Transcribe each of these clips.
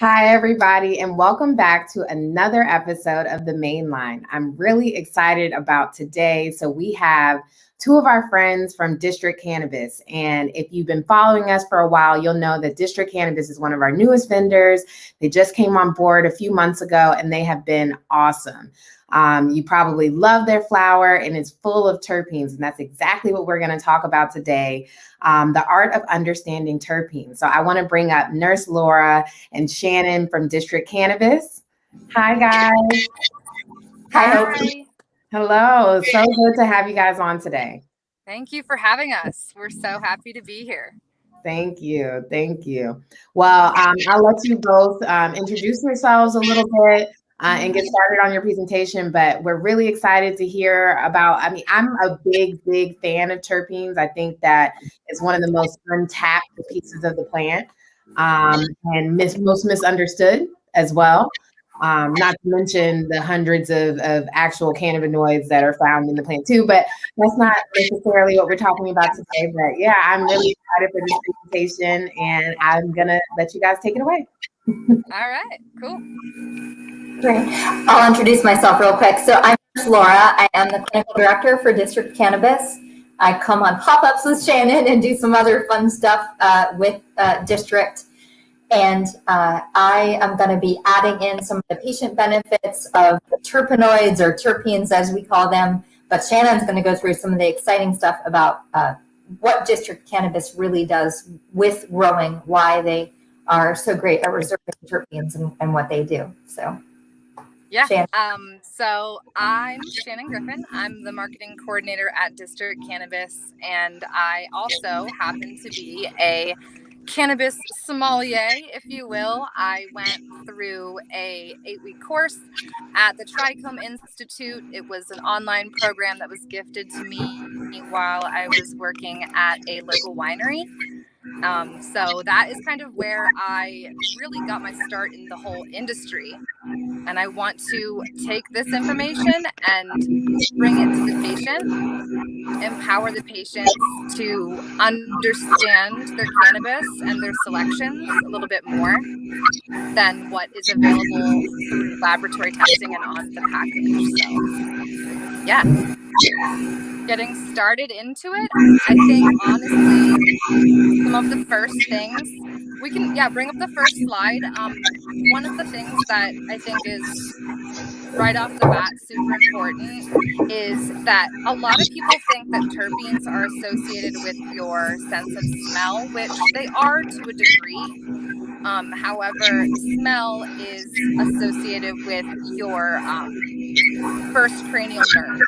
Hi, everybody, and welcome back to another episode of The Main Line. I'm really excited about today. So, we have two of our friends from District Cannabis. And if you've been following us for a while, you'll know that District Cannabis is one of our newest vendors. They just came on board a few months ago, and they have been awesome. You probably love their flower, and it's full of terpenes, and that's exactly what we're going to talk about today. The art of understanding terpenes. So I want to bring up Nurse Laura and Shannon from District Cannabis. Hi, guys. Hi. Hello. So good to have you guys on today. Thank you for having us. We're so happy to be here. Thank you. Thank you. Well, I'll let you both introduce yourselves a little bit and get started on your presentation, but we're really excited to hear about, I'm a big fan of terpenes. I think that it's one of the most untapped pieces of the plant and most misunderstood as well. Not to mention the hundreds of actual cannabinoids that are found in the plant too, but that's not necessarily what we're talking about today. But yeah, I'm really excited for this presentation, and I'm gonna let you guys take it away. All right, cool. Great. I'll introduce myself real quick. So I'm Laura. I am the clinical director for District Cannabis. I come on pop-ups with Shannon and do some other fun stuff with District. And I am going to be adding in some of the patient benefits of terpenoids, or terpenes as we call them. But Shannon's going to go through some of the exciting stuff about what District Cannabis really does with growing, why they are so great at reserving terpenes and what they do. So, yeah. So I'm Shannon Griffin. I'm the marketing coordinator at District Cannabis, and I also happen to be a cannabis sommelier, if you will. I went through a 8-week course at the Trichome Institute. It was an online program that was gifted to me while I was working at a local winery. So that is kind of where I really got my start in the whole industry. And I want to take this information and bring it to the patient, empower the patients to understand their cannabis and their selections a little bit more than what is available through laboratory testing and on the package. So, yeah. Getting started into it, I think honestly, some of the first things we can, bring up the first slide. One of the things that I think is right off the bat super important is that a lot of people think that terpenes are associated with your sense of smell, which they are to a degree. However, smell is associated with your first cranial nerve.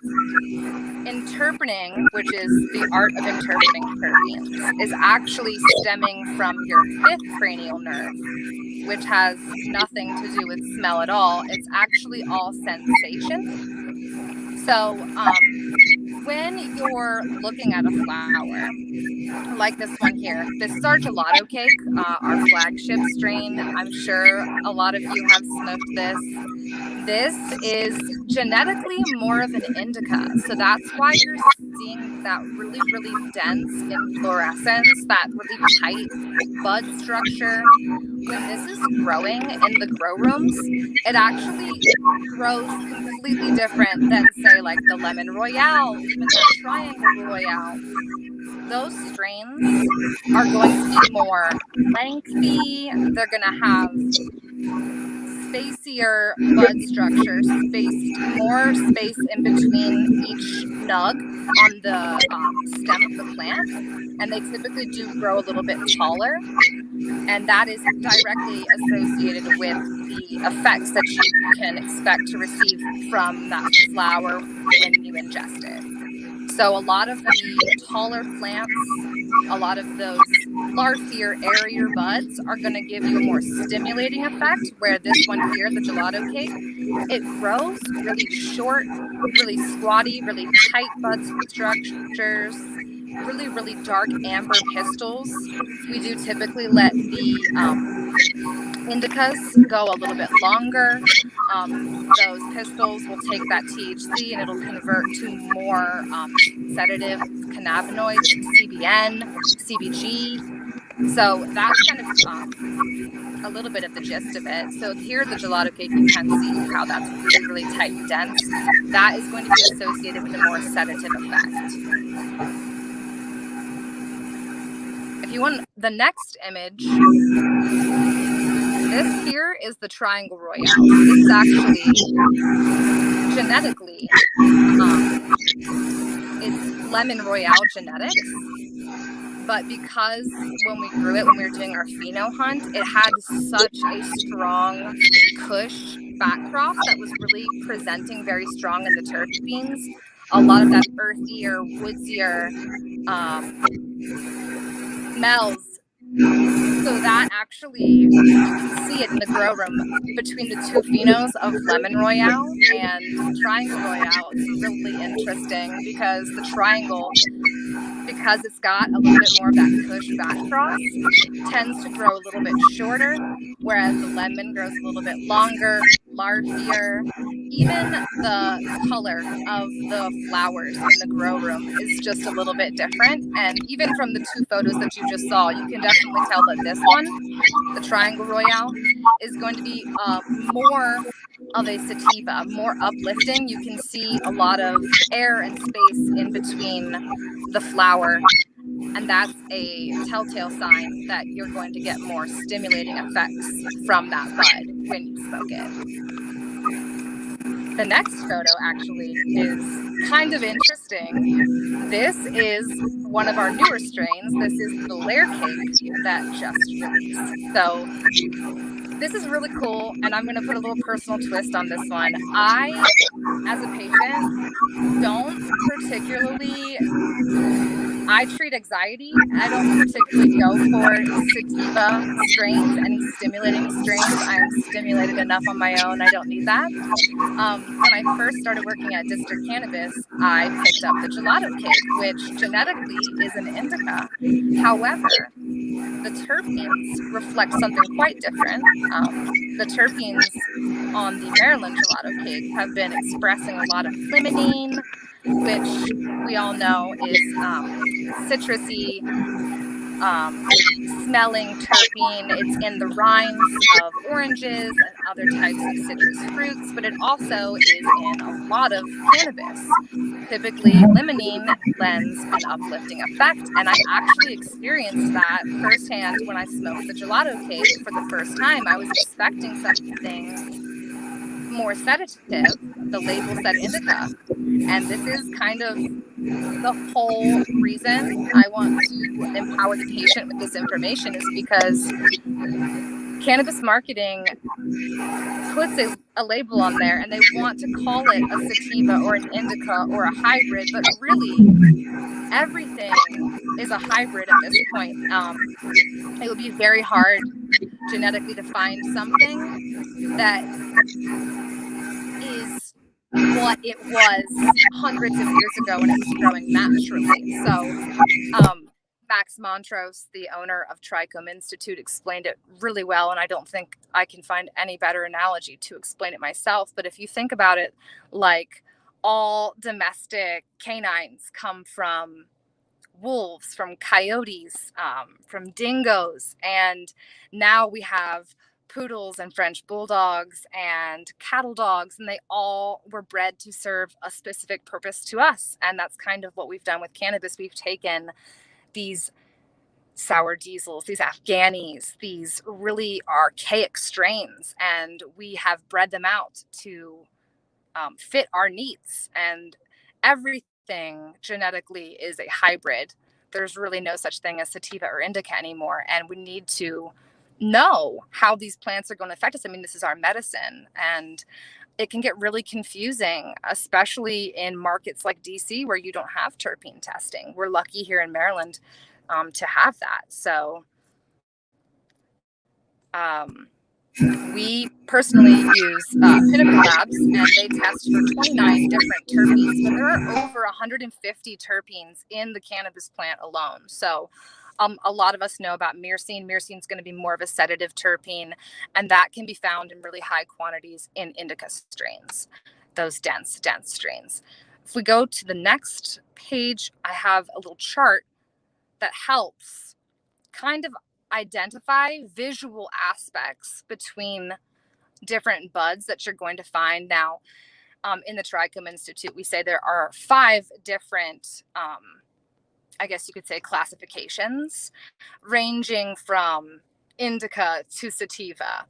Interpreting, which is the art of interpreting terpenes, is actually stemming from your fifth cranial nerve, which has nothing to do with smell at all. It's actually all sensation. So when you're looking at a flower, like this one here, this is our gelato cake, our flagship strain. I'm sure a lot of you have smoked this. This is genetically more of an indica, so that's why you're seeing that really dense inflorescence, that really tight bud structure. When this is growing in the grow rooms, it actually grows completely different than, say, like the Lemon Royale, even the Triangle Royale. Those strains are going to be more lengthy. They're going to have spacier bud structures, more space in between each nug on the stem of the plant, and they typically do grow a little bit taller, and that is directly associated with the effects that you can expect to receive from that flower when you ingest it. So a lot of the taller plants, a lot of those larger, airier buds are going to give you a more stimulating effect, where this one here, the gelato cake, it grows really short, really squatty, really tight bud structures, really dark amber pistils. We do typically let the indicas go a little bit longer. Those pistils will take that THC and it'll convert to more sedative cannabinoids, CBN, CBG. So that's kind of a little bit of the gist of it. So here, the gelato cake, you can see how that's really, really tight and dense. That is going to be associated with a more sedative effect. If you want the next image, this here is the Triangle Royale. This is actually genetically, it's Lemon Royale genetics. But because when we grew it, when we were doing our pheno hunt, it had such a strong Kush backcross that was really presenting very strong in the terpenes. A lot of that earthier, woodsier smells. So that actually, you can see it in the grow room between the two phenos of Lemon Royale and Triangle Royale. It's really interesting because the Triangle, because it's got a little bit more of that Kush backcross, tends to grow a little bit shorter, whereas the lemon grows a little bit longer, larvier. Even the color of the flowers in the grow room is just a little bit different. And even from the two photos that you just saw, you can definitely tell that this one, the Triangle Royale, is going to be more of a sativa, more uplifting. You can see a lot of air and space in between the flower, and that's a telltale sign that you're going to get more stimulating effects from that bud when you smoke it. The next photo actually is kind of interesting. This is one of our newer strains. This is the Layer Cake that just released. So this is really cool, and I'm going to put a little personal twist on this one. I, as a patient, don't particularly, I treat anxiety. I don't particularly go for sativa strains, any stimulating strains. I'm stimulated enough on my own. I don't need that. When I first started working at District Cannabis, I picked up the gelato cake, which genetically is an indica. However, the terpenes reflect something quite different. The terpenes on the Maryland gelato cake have been expressing a lot of limonene, which we all know is citrusy, smelling terpene. It's in the rinds of oranges and other types of citrus fruits, but it also is in a lot of cannabis. Typically, limonene lends an uplifting effect, and I actually experienced that firsthand when I smoked the gelato cake for the first time. I was expecting something more sedative. The label said indica, and this is kind of the whole reason I want to empower the patient with this information, is because cannabis marketing puts a label on there and they want to call it a sativa or an indica or a hybrid, but really everything is a hybrid at this point. It would be very hard genetically to find something that is what it was hundreds of years ago when it was growing naturally. So Max Montrose, the owner of Trichome Institute, explained it really well, and I don't think I can find any better analogy to explain it myself. But if you think about it, like all domestic canines come from wolves, from coyotes, from dingoes, and now we have poodles and French bulldogs and cattle dogs, and they all were bred to serve a specific purpose to us. And that's kind of what we've done with cannabis. We've taken these sour diesels, these Afghanis, these really archaic strains, and we have bred them out to fit our needs. And everything genetically is a hybrid. There's really no such thing as sativa or indica anymore, and we need to know how these plants are going to affect us. I mean, this is our medicine, and it can get really confusing, especially in markets like DC where you don't have terpene testing. We're lucky here in Maryland to have that. So we personally use Pinnacle Labs, and they test for 29 different terpenes, but there are over 150 terpenes in the cannabis plant alone. So a lot of us know about myrcene. Myrcene is going to be more of a sedative terpene, and that can be found in really high quantities in indica strains, those dense strains. If we go to the next page, I have a little chart that helps kind of identify visual aspects between different buds that you're going to find. Now, in the Trichome Institute, we say there are 5 different, I guess you could say, classifications, ranging from indica to sativa.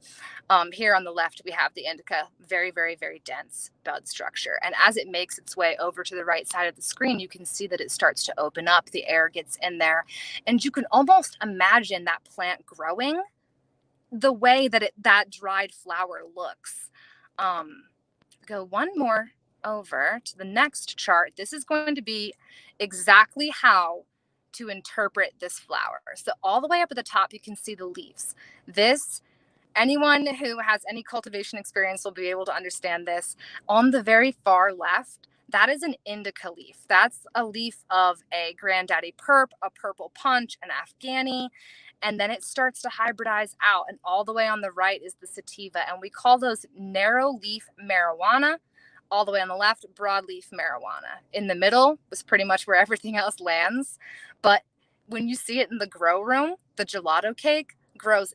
Here on the left, we have the indica, very, very, very dense bud structure. And as it makes its way over to the right side of the screen, you can see that it starts to open up, the air gets in there, and you can almost imagine that plant growing the way that that dried flower looks. Go one more over to the next chart. This is going to be exactly how to interpret this flower. So all the way up at the top, you can see the leaves. This, anyone who has any cultivation experience will be able to understand this. On the very far left, that is an indica leaf. That's a leaf of a granddaddy perp, a purple punch, an Afghani, and then it starts to hybridize out. And all the way on the right is the sativa. And we call those narrow leaf marijuana. All the way on the left, broadleaf marijuana. In the middle was pretty much where everything else lands. But when you see it in the grow room, the gelato cake grows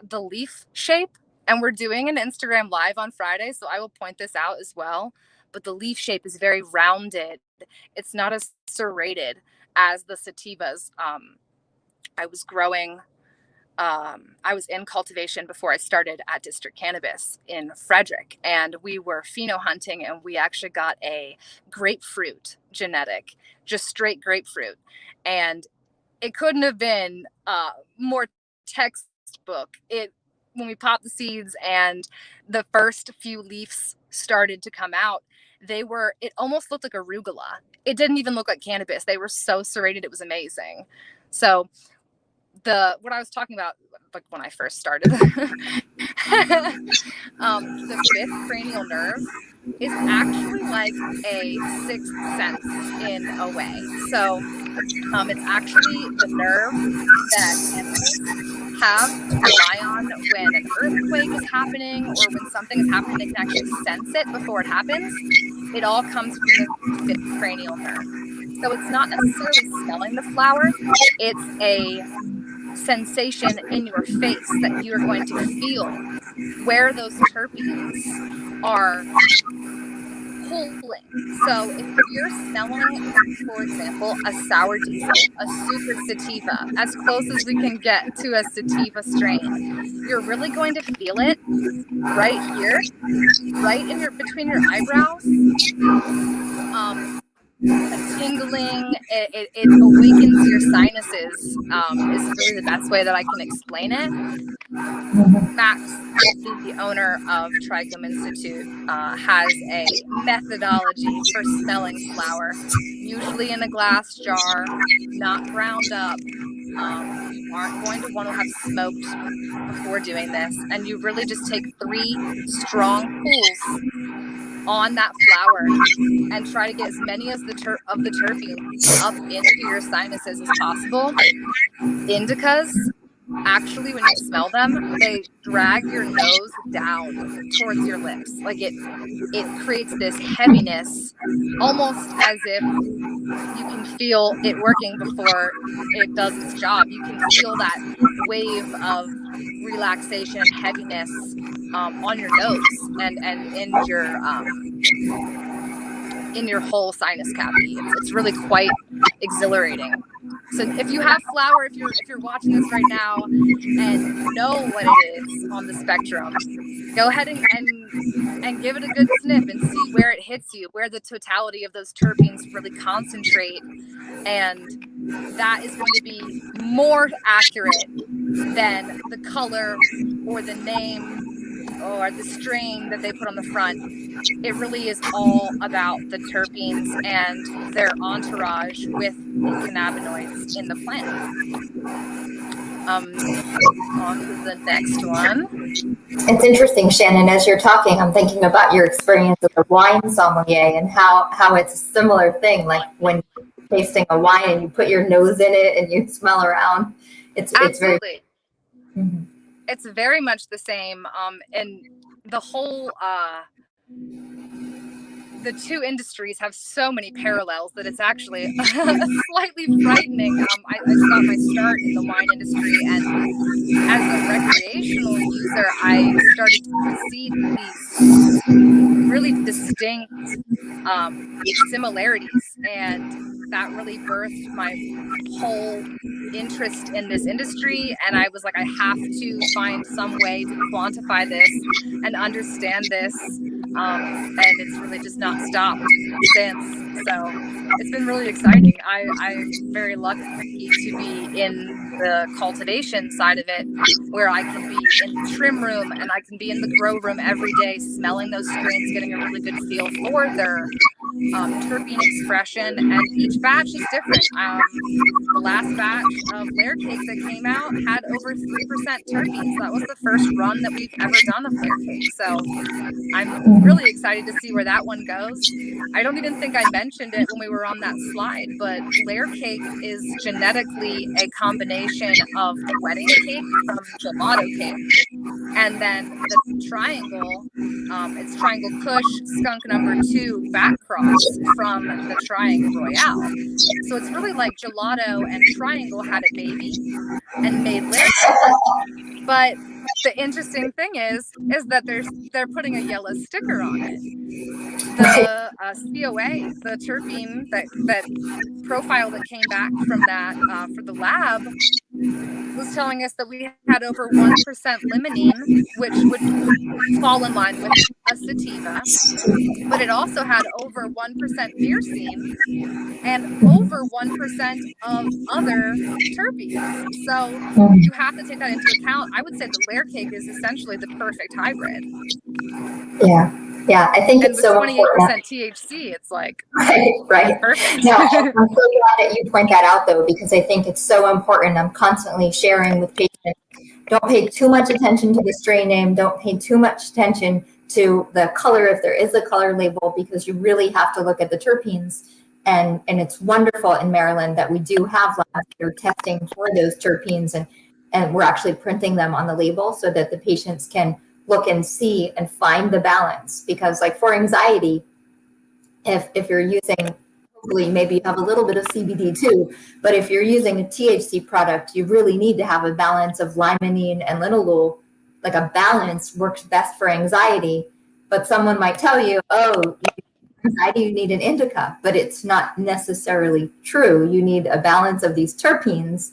the leaf shape. And we're doing an Instagram live on Friday, so I will point this out as well. But the leaf shape is very rounded. It's not as serrated as the sativas. I was in cultivation before I started at District Cannabis in Frederick, and we were pheno hunting, and we actually got a grapefruit genetic, just straight grapefruit. And it couldn't have been more textbook. When we popped the seeds and the first few leaves started to come out, it almost looked like arugula. It didn't even look like cannabis. They were so serrated. It was amazing. So what I was talking about, like when I first started, the 5th cranial nerve is actually like a 6th sense in a way. So it's actually the nerve that animals have to rely on when an earthquake is happening or when something is happening. They can actually sense it before it happens. It all comes from the 5th cranial nerve. So it's not necessarily smelling the flower. It's a sensation in your face that you're going to feel where those terpenes are pulling. So if you're smelling, for example, a sour diesel, a super sativa, as close as we can get to a sativa strain, you're really going to feel it right here, right in between your eyebrows. Tingling, it awakens your sinuses, is really the best way that I can explain it. Max, the owner of Trichome Institute, has a methodology for smelling flower, usually in a glass jar, not ground up. You aren't going to want to have smoked before doing this, and you really just take 3 strong pulls on that flower and try to get as many as the terpenes up into your sinuses as possible. Indicas, actually, when you smell them, they drag your nose down towards your lips. Like it creates this heaviness, almost as if you can feel it working before it does its job. You can feel that wave of relaxation and heaviness on your nose and in your whole sinus cavity. It's really quite exhilarating. So if you have flower, if you're watching this right now and know what it is on the spectrum, go ahead and give it a good sniff and see where it hits you, where the totality of those terpenes really concentrate. And that is going to be more accurate than the color or the name or the strain that they put on the front. It really is all about the terpenes and their entourage with the cannabinoids in the plant. On to the next one. It's interesting, Shannon, as you're talking, I'm thinking about your experience as a wine sommelier and how it's a similar thing, like when tasting a wine and you put your nose in it and you smell around. It's very... Mm-hmm. It's very much the same. And the whole the two industries have so many parallels that it's actually slightly frightening. I got my start in the wine industry, and as a recreational user, I started to see these really distinct similarities, and that really birthed my whole interest in this industry. And I was like, I have to find some way to quantify this and understand this, and it's really just not stopped since. So it's been really exciting. I'm very lucky to be in the cultivation side of it, where I can be in the trim room and I can be in the grow room every day, smelling those strains, getting a really good feel for their terpene expression, and each batch is different. The last batch of layer cake that came out had over 3% terpenes. That was the first run that we've ever done of layer cake. So I'm really excited to see where that one goes. I don't even think I mentioned it when we were on that slide, but layer cake is genetically a combination of the wedding cake from gelato cake, and then the triangle, it's Triangle Kush Skunk #2 back cross from the Triangle Royale. So it's really like gelato and triangle had a baby and made layer cake. But the interesting thing is that they're putting a yellow sticker on it. The COA, the terpene that profile that came back from that for the lab was telling us that we had over 1% limonene, which would fall in line with a sativa, but it also had over 1% myrcene and over 1% of other terpenes. So you have to take that into account. I would say the layer cake is essentially the perfect hybrid. Yeah, I think and it's with so 28% important. THC, it's like right. Perfect. No, I'm so glad that you point that out, though, because I think it's so important. I'm constantly sharing with patients. Don't pay too much attention to the strain name. Don't pay too much attention to the color, if there is a color label, because you really have to look at the terpenes. And it's wonderful in Maryland that we do have labs that are testing for those terpenes, and we're actually printing them on the label so that the patients can look and see and find the balance. Because like for anxiety, if you're using, hopefully maybe you have a little bit of CBD too, but if you're using a THC product, you really need to have a balance of limonene and linalool. Like a balance works best for anxiety, but someone might tell you, oh, anxiety, you need an indica, but it's not necessarily true. You need a balance of these terpenes,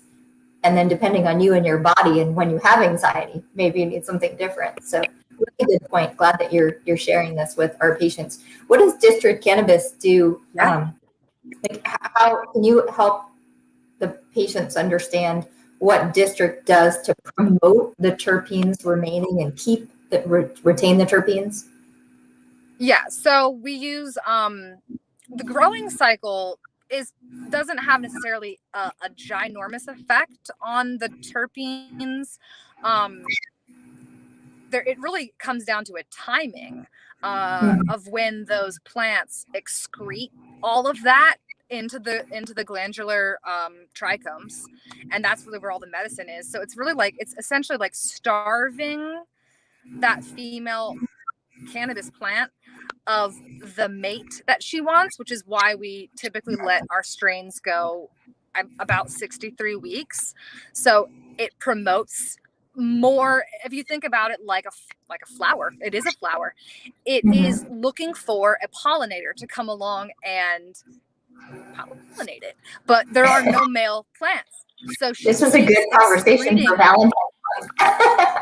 and then depending on you and your body and when you have anxiety, maybe you need something different. So really good point. Glad that you're sharing this with our patients. What does District Cannabis do? Like how can you help the patients understand what District does to promote the terpenes remaining and keep retain the terpenes? Yeah, so we use the growing cycle doesn't have necessarily a ginormous effect on the terpenes. It really comes down to a timing of when those plants excrete all of that into the glandular trichomes, and that's really where all the medicine is. So it's really like, it's essentially like starving that female cannabis plant of the mate that she wants, which is why we typically let our strains go about 63 weeks. So it promotes more. If you think about it like a flower, it is a flower. It is looking for a pollinator to come along and pollinate it, but there are no male plants. So this is a good conversation for Valentine's.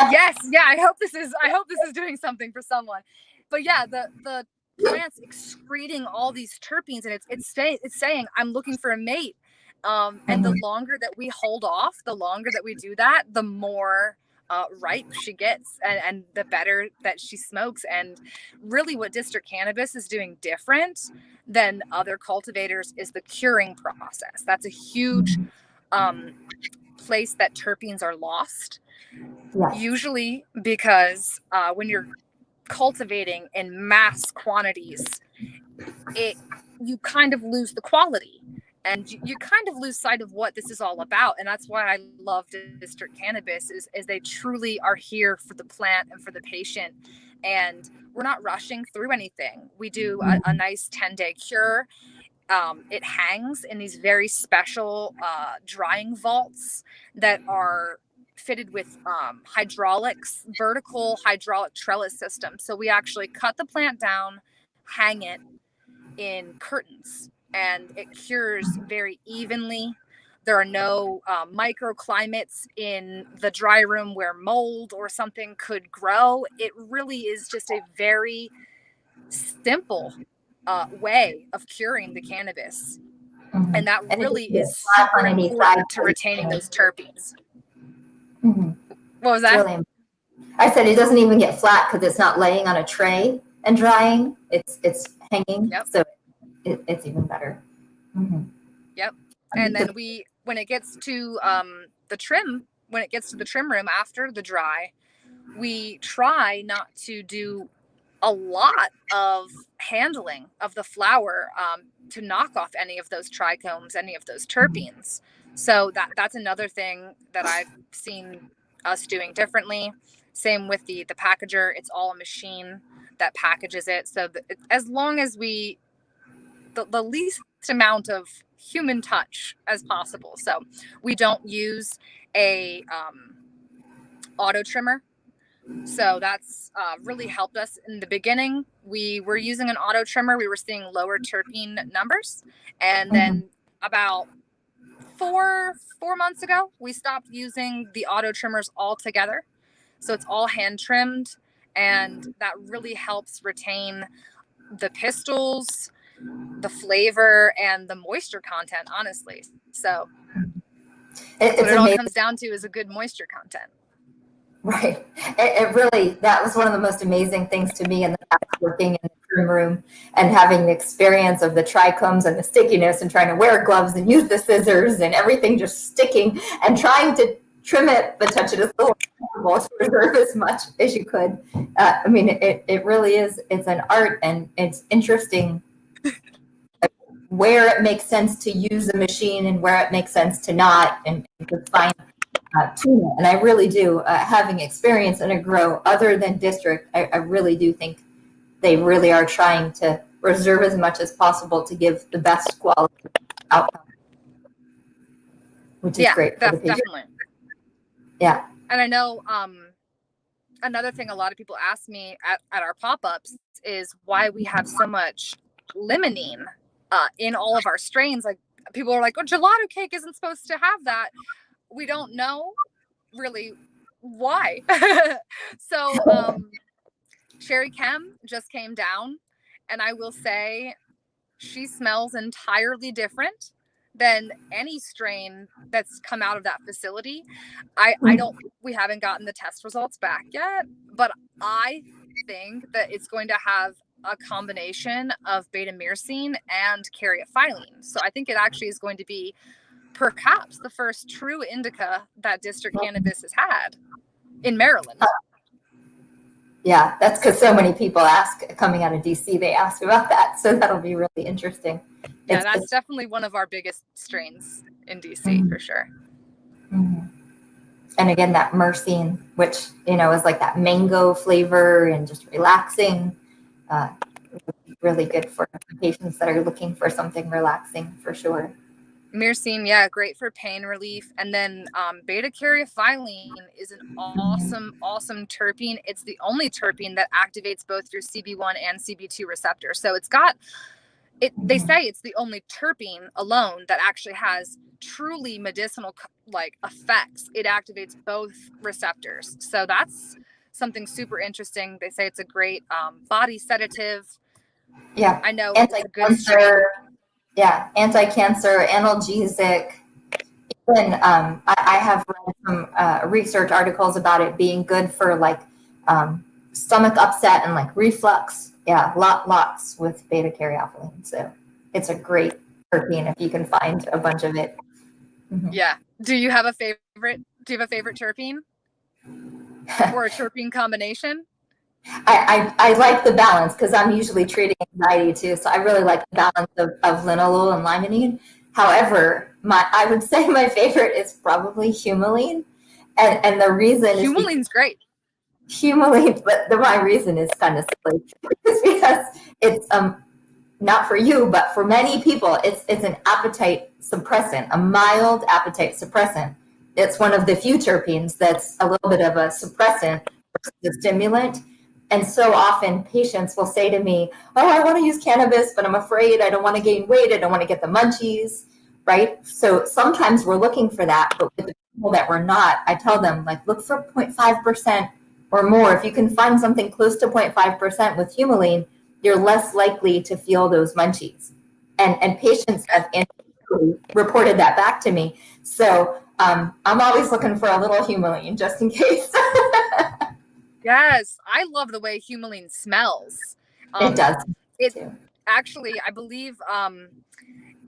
Yes, yeah. I hope this is doing something for someone. But yeah, the plant's excreting all these terpenes, and it's saying I'm looking for a mate. And the longer that we hold off, the longer that we do that, the more ripe she gets, and the better that she smokes. And really what District Cannabis is doing different than other cultivators is the curing process. That's a huge place that terpenes are lost. Yes. Usually because when you're cultivating in mass quantities, you kind of lose the quality, and you kind of lose sight of what this is all about. And that's why I love District Cannabis is they truly are here for the plant and for the patient. and we're not rushing through anything. We do a nice 10-day cure. It hangs in these very special drying vaults that are fitted with vertical hydraulic trellis system. So we actually cut the plant down, hang it in curtains, and it cures very evenly. There are no microclimates in the dry room where mold or something could grow. It really is just a very simple way of curing the cannabis. Mm-hmm. And that really is super important to retaining those terpenes. Mm-hmm. What was that? Really, I said it doesn't even get flat because it's not laying on a tray and drying. It's hanging. Yep. So it's even better. Mm-hmm. Yep. And then when it gets to the trim room after the dry, we try not to do a lot of handling of the flower to knock off any of those trichomes, any of those terpenes. So that's another thing that I've seen us doing differently. Same with the packager. It's all a machine that packages it. So as long as the least amount of human touch as possible. So we don't use a auto trimmer. So that's really helped us in the beginning. We were using an auto trimmer. We were seeing lower terpene numbers. And then about four months ago, we stopped using the auto trimmers altogether. So it's all hand trimmed, and that really helps retain the pistils, the flavor, and the moisture content, honestly. So what it all comes down to is a good moisture content. Right. It really, that was one of the most amazing things to me in the past, working in the trim room and having the experience of the trichomes and the stickiness and trying to wear gloves and use the scissors and everything just sticking and trying to trim it, but touch it as little as possible to preserve as much as you could. I mean, it really is, it's an art, and it's interesting where it makes sense to use a machine and where it makes sense to not, and to find tune it. And I really do, having experience in a grow other than district, I really do think they really are trying to reserve as much as possible to give the best quality outcome, which is great for the patient. Definitely. Yeah. And I know another thing a lot of people ask me at our pop-ups is why we have so much limonene in all of our strains. Like, people are like, oh, gelato cake isn't supposed to have that. We don't know really why. So Sherry Chem just came down, and I will say she smells entirely different than any strain that's come out of that facility. We haven't gotten the test results back yet, but I think that it's going to have a combination of beta-myrcene and caryophyllene. So I think it actually is going to be perhaps the first true indica that District Cannabis has had in Maryland. Yeah, that's because so many people ask, coming out of DC, they ask about that. So that'll be really interesting. Yeah, that's definitely one of our biggest strains in DC, for sure. Mm-hmm. And again, that myrcene, which, is like that mango flavor and just relaxing, really good for patients that are looking for something relaxing, for sure. Myrcene, yeah, great for pain relief. And then beta-caryophyllene is an awesome terpene. It's the only terpene that activates both your CB1 and CB2 receptors. So they say it's the only terpene alone that actually has truly medicinal effects. It activates both receptors. So that's something super interesting. They say it's a great body sedative. Yeah, I know it's a good strain. Yeah, anti-cancer, analgesic. Even I have read some research articles about it being good for stomach upset and reflux. Yeah, lots with beta-caryophyllene. So it's a great terpene if you can find a bunch of it. Mm-hmm. Yeah. Do you have a favorite? Do you have a favorite terpene or a terpene combination? I like the balance because I'm usually treating anxiety too. So I really like the balance of linalool and limonene. However, I would say my favorite is probably humulene. And the reason Humaline's great. humulene, but my reason is kind of silly. It's because it's not for you, but for many people, it's an appetite suppressant, a mild appetite suppressant. It's one of the few terpenes that's a little bit of a suppressant versus a stimulant. And so often patients will say to me, oh, I want to use cannabis, but I'm afraid I don't want to gain weight. I don't want to get the munchies, right? So sometimes we're looking for that, but with the people that we're not, I tell them, like, look for 0.5% or more. If you can find something close to 0.5% with humulene, you're less likely to feel those munchies. And patients have reported that back to me. So I'm always looking for a little humulene just in case. Yes, I love the way humulene smells. It does. It actually, I believe,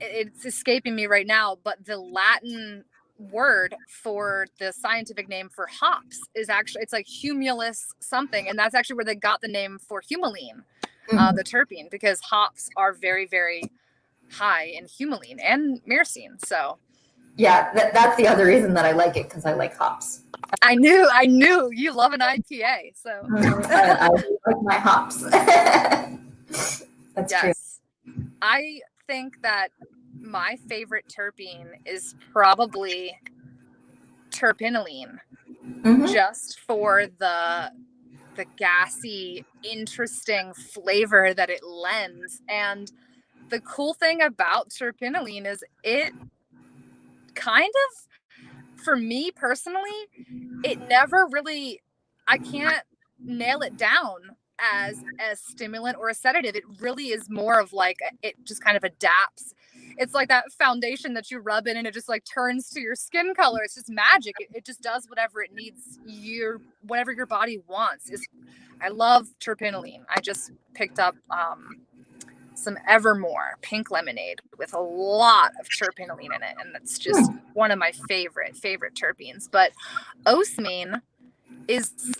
it's escaping me right now, but the Latin word for the scientific name for hops is actually, it's like humulus something, and that's actually where they got the name for humulene, the terpene, because hops are very, very high in humulene and myrcene. So yeah, that's the other reason that I like it, because I like hops. I knew you love an IPA. So I like my hops. That's true. I think that my favorite terpene is probably terpinolene, just for the gassy, interesting flavor that it lends. And the cool thing about terpinolene is it kind of, for me personally, it never really, I can't nail it down as a stimulant or a sedative. It really is more of like, it just kind of adapts. It's like that foundation that you rub in and it just like turns to your skin color. It's just magic. It just does whatever it needs, whatever your body wants. I love terpinolene. I just picked up some Evermore pink lemonade with a lot of terpinolene in it, and that's just one of my favorite terpenes. But osmine is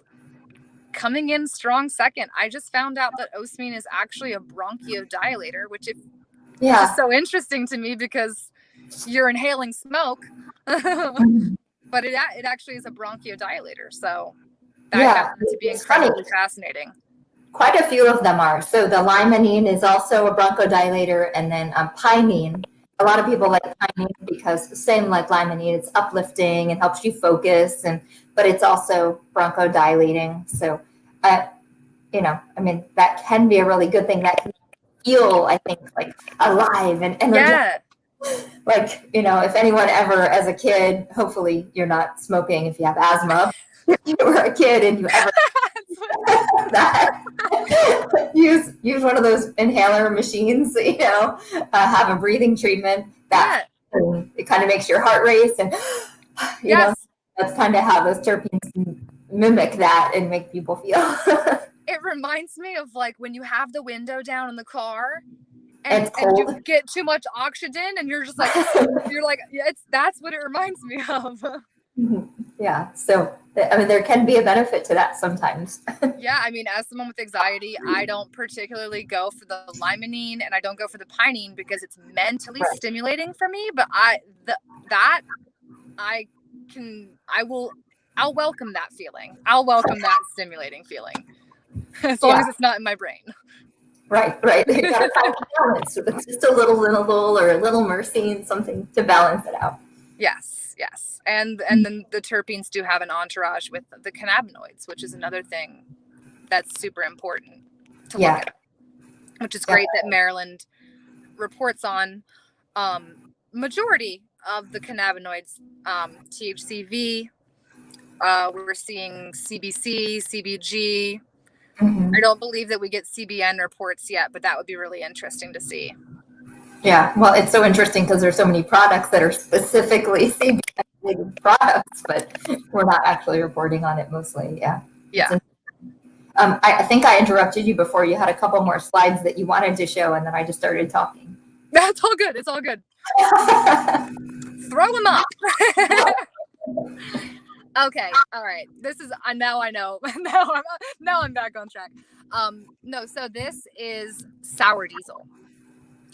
coming in strong second. I just found out that osmine is actually a bronchodilator, which is so interesting to me because you're inhaling smoke, but it actually is a bronchodilator. So that found to be incredibly fascinating. Quite a few of them are. So the limonene is also a bronchodilator, and then pinene. A lot of people like pinene because same like limonene, it's uplifting and helps you focus, but it's also bronchodilating. So, I mean, that can be a really good thing. That can feel, I think, like alive and energetic. Like, if anyone ever as a kid, hopefully you're not smoking if you have asthma. If you were a kid and you ever that use one of those inhaler machines, have a breathing treatment that it kind of makes your heart race, and that's kind of how those terpenes mimic that and make people feel. It reminds me of like when you have the window down in the car and you get too much oxygen and you're just like that's what it reminds me of. Yeah. So, I mean, there can be a benefit to that sometimes. Yeah. I mean, as someone with anxiety, I don't particularly go for the limonene and I don't go for the pinene because it's mentally stimulating for me. But I'll welcome that feeling. I'll welcome that stimulating feeling as long as it's not in my brain. Right. You gotta find a balance. It's just a little linalool or a little myrcene, something to balance it out. Yes. And then the terpenes do have an entourage with the cannabinoids, which is another thing that's super important to look at, which is great that Maryland reports on majority of the cannabinoids, THCV. We're seeing CBC, CBG. I don't believe that we get CBN reports yet, but that would be really interesting to see. Yeah, well, it's so interesting because there's so many products that are specifically CBN products, but we're not actually reporting on it mostly. Yeah. I think I interrupted you before. You had a couple more slides that you wanted to show, and then I just started talking. That's all good. It's all good. Throw them up. Okay. All right. This is now I know. Now I'm back on track. So this is sour diesel.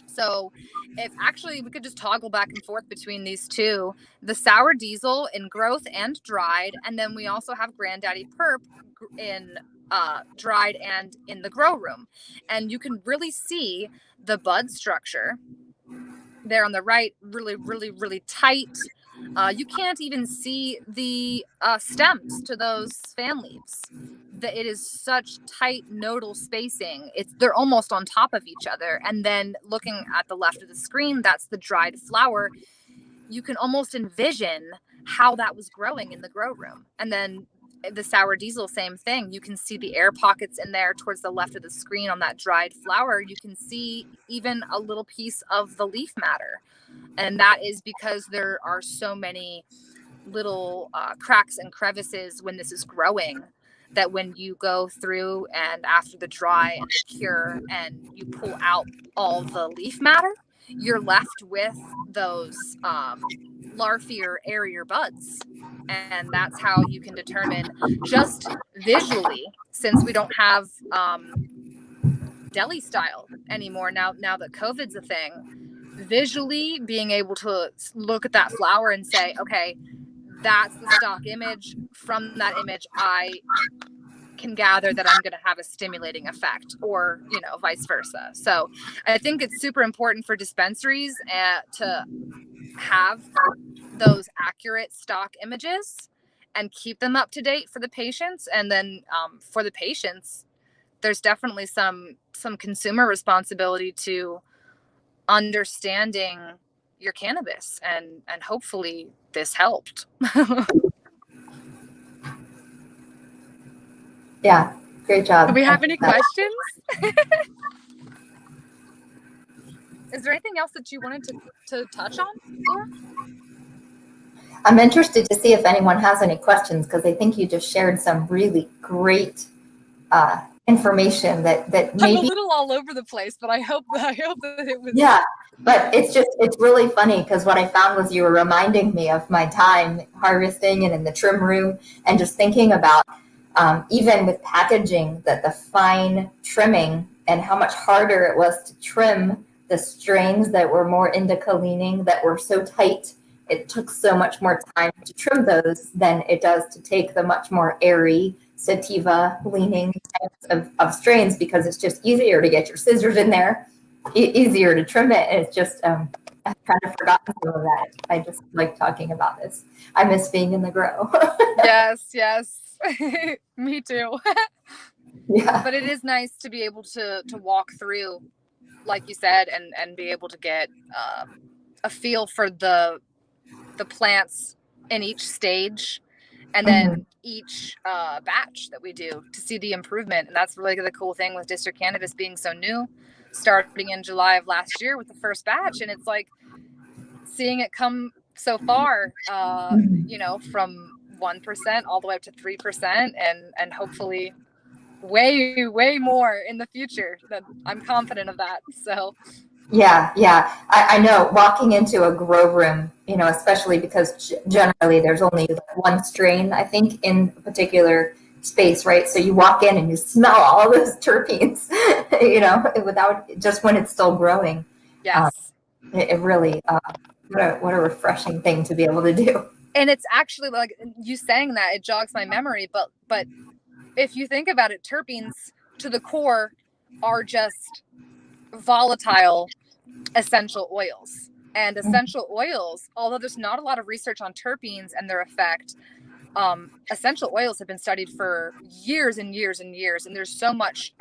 So if actually we could just toggle back and forth between these two, the sour diesel in growth and dried, and then we also have Granddaddy Perp dried and in the grow room. And you can really see the bud structure there on the right, really, really, really tight. You can't even see the stems to those fan leaves. It is such tight nodal spacing. They're almost on top of each other. And then looking at the left of the screen, that's the dried flower. You can almost envision how that was growing in the grow room. And then the sour diesel, same thing. You can see the air pockets in there towards the left of the screen on that dried flower. You can see even a little piece of the leaf matter. And that is because there are so many little cracks and crevices when this is growing, that when you go through and after the dry and the cure and you pull out all the leaf matter, you're left with those larvae or airier buds. And that's how you can determine just visually, since we don't have deli style anymore now that COVID's a thing, visually being able to look at that flower and say, okay, that's the stock image. From that image, I can gather that I'm going to have a stimulating effect, or, vice versa. So I think it's super important for dispensaries to have those accurate stock images and keep them up to date for the patients. And then for the patients, there's definitely some consumer responsibility to understanding your cannabis, and hopefully this helped. Yeah, great job. Do we have any questions? Is there anything else that you wanted to touch on, Laura? I'm interested to see if anyone has any questions, because I think you just shared some really great information that maybe I'm a little all over the place, but I hope that it was. Yeah, but it's really funny, because what I found was you were reminding me of my time harvesting and in the trim room, and just thinking about even with packaging, that the fine trimming and how much harder it was to trim the strains that were more indica leaning, that were so tight. It took so much more time to trim those than it does to take the much more airy sativa leaning types of strains, because it's just easier to get your scissors in there, easier to trim it. And it's just, I've kind of forgotten some of that. I just like talking about this. I miss being in the grow. Yes. Me too. Yeah. But it is nice to be able to walk through, like you said, and be able to get a feel for the plants in each stage, and then each batch that we do, to see the improvement. And that's really the cool thing with District Cannabis being so new, starting in July of last year with the first batch. And it's like seeing it come so far, from 1% all the way up to 3%, and hopefully way more in the future. That I'm confident of that. So Yeah. I know, walking into a grow room, especially because generally there's only one strain, I think, in a particular space, right? So you walk in and you smell all those terpenes, without, just when it's still growing. Yes. It really, what a refreshing thing to be able to do. And it's actually, like you saying that, it jogs my memory, but if you think about it, terpenes to the core are just volatile essential oils. And essential oils, although there's not a lot of research on terpenes and their effect, essential oils have been studied for years and years and years. And there's so much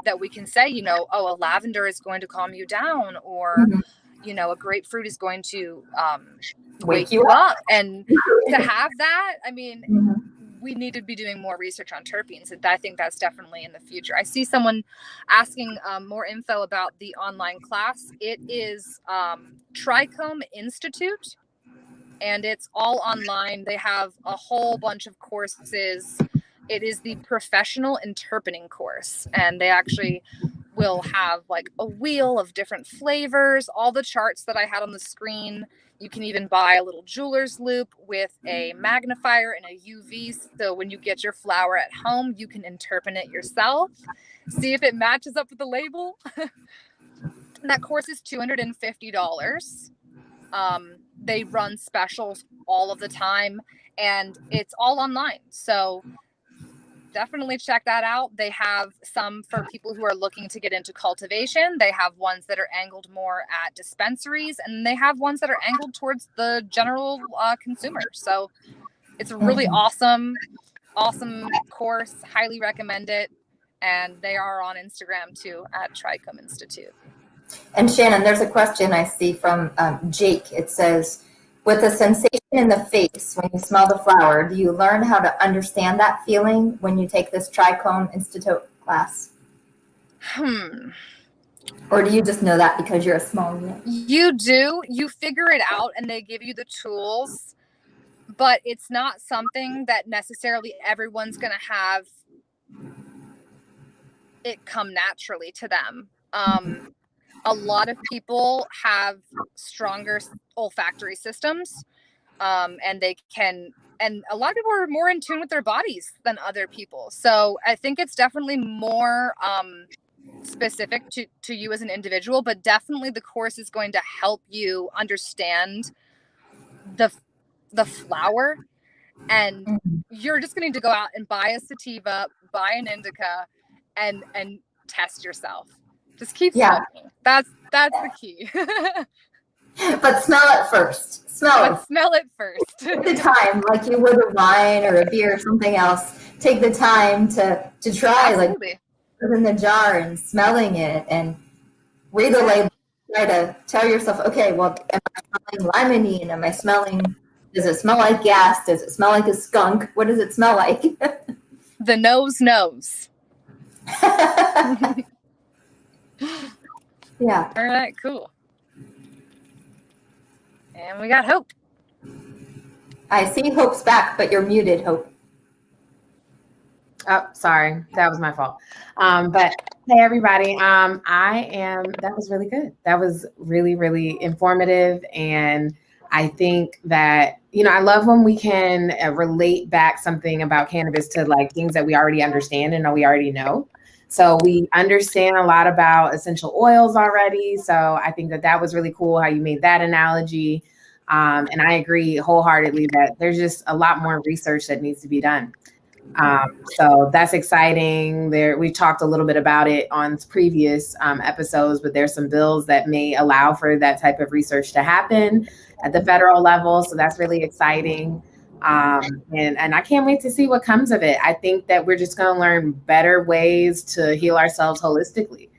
that we can say, a lavender is going to calm you down, or, a grapefruit is going to wake you up. And to have that, I mean, we need to be doing more research on terpenes. And I think that's definitely in the future. I see someone asking more info about the online class. It is Trichome Institute, and it's all online. They have a whole bunch of courses. It is the professional interpening course, and they actually will have like a wheel of different flavors, all the charts that I had on the screen. You can even buy a little jeweler's loop with a magnifier and a UV. So when you get your flower at home, you can interpret it yourself, see if it matches up with the label. And that course is $250. They run specials all of the time, and it's all online. So definitely check that out. They have some for people who are looking to get into cultivation. They have ones that are angled more at dispensaries, and they have ones that are angled towards the general consumer. So it's a really awesome course. Highly recommend it. And they are on Instagram too at Trichome Institute. And Shannon, there's a question I see from Jake. It says, with a sensation in the face when you smell the flower, do you learn how to understand that feeling when you take this Trichome Institute class? Or do you just know that because you're a small unit? You do. You figure it out and they give you the tools, but it's not something that necessarily everyone's going to have it come naturally to them. A lot of people have stronger olfactory systems, and they can, and a lot of people are more in tune with their bodies than other people. So I think it's definitely more specific to you as an individual, but definitely the course is going to help you understand the flower, and you're just going to go out and buy a sativa, buy an indica, and test yourself. Just keep smoking. That's the key. But smell it first. Smell it first. Take the time, like you would a wine or a beer or something else. Take the time to try, Absolutely. like put it in the jar and smelling it and read the label. Try to tell yourself, okay, well, am I smelling limonene? Am I smelling? Does it smell like gas? Does it smell like a skunk? What does it smell like? The nose knows. Yeah. All right, cool. And we got Hope. I see Hope's back, but you're muted, Hope. Oh, sorry. That was my fault. But hey, everybody. That was really good. That was really, really informative. And I think that, I love when we can relate back something about cannabis to like things that we already understand and we already know. So we understand a lot about essential oils already. So I think that was really cool how you made that analogy. And I agree wholeheartedly that there's just a lot more research that needs to be done. So that's exciting. We talked a little bit about it on previous episodes, but there's some bills that may allow for that type of research to happen at the federal level. So that's really exciting. And I can't wait to see what comes of it. I think that we're just going to learn better ways to heal ourselves holistically.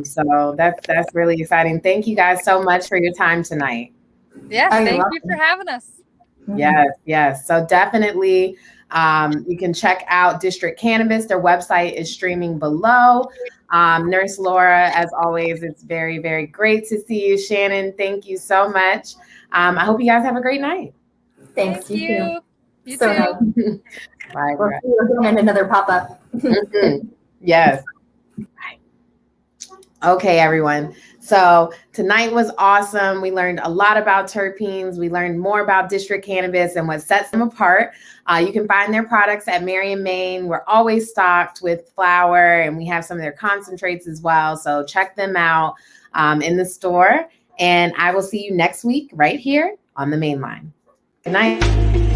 So that's really exciting. Thank you guys so much for your time tonight. Yes, thank you for having us. Yes. So definitely you can check out District Cannabis. Their website is streaming below. Nurse Laura, as always, it's very, very great to see you. Shannon, thank you so much. I hope you guys have a great night. Thanks. Thank you. You so too. Nice. Bye. We'll see you again in another pop-up. Yes. Okay, everyone. So tonight was awesome. We learned a lot about terpenes. We learned more about District Cannabis and what sets them apart. You can find their products at Marion, Maine. We're always stocked with flower, and we have some of their concentrates as well. So check them out in the store. And I will see you next week right here on the main line. Good night.